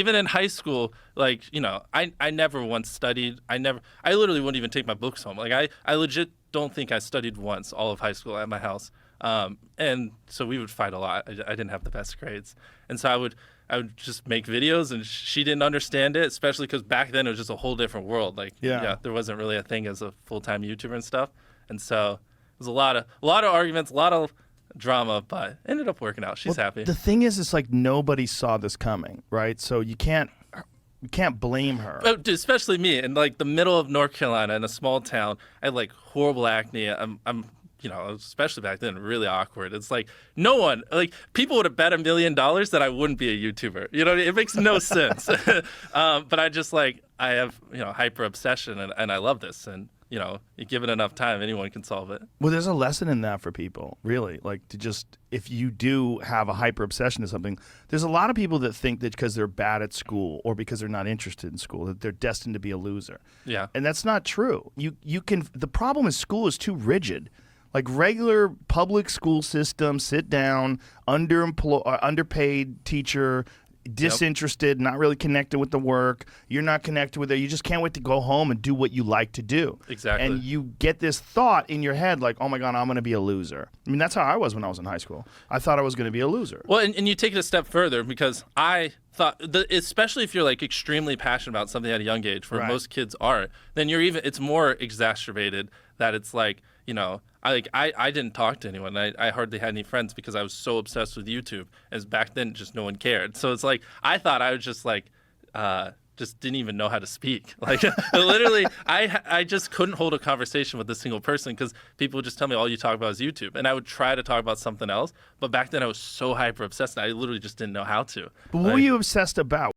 Even in high school, like, I never once studied. I literally wouldn't even take my books home. Like, I legit don't think I studied once all of high school at my house. And so we would fight a lot. I didn't have the best grades. And so I would just make videos, and she didn't understand it, especially because back then it was just a whole different world. Like, there wasn't really a thing as a full-time YouTuber and stuff. And so it was a lot of arguments, a lot of drama, but ended up working out. She's happy. The thing is, it's like nobody saw this coming, right? So you can't blame her. But dude, especially me in like the middle of North Carolina in a small town. I had like horrible acne. I'm especially back then, really awkward. It's like no one, like people would have bet $1 million that I wouldn't be a YouTuber. It makes no sense. But I just like, I have, hyper obsession and I love this. And, you give it enough time, anyone can solve it. Well, there's a lesson in that for people, really. Like if you do have a hyper obsession to something, there's a lot of people that think that because they're bad at school or because they're not interested in school, that they're destined to be a loser. Yeah. And that's not true. The problem is school is too rigid. Like regular public school system, sit down, underpaid teacher, disinterested, not really connected with the work. You're not connected with it. You just can't wait to go home and do what you like to do. Exactly. And you get this thought in your head like, oh my God, I'm going to be a loser. I mean, that's how I was when I was in high school. I thought I was going to be a loser. Well, and you take it a step further because I thought, especially if you're like extremely passionate about something at a young age, where most kids are, then it's more exacerbated that it's like, I didn't talk to anyone. I hardly had any friends because I was so obsessed with YouTube. As back then, just no one cared. So it's like I thought I was just like, just didn't even know how to speak. Like literally, I just couldn't hold a conversation with a single person because people would just tell me all you talk about is YouTube, and I would try to talk about something else. But back then, I was so hyper obsessed, I literally just didn't know how to. But what were you obsessed about?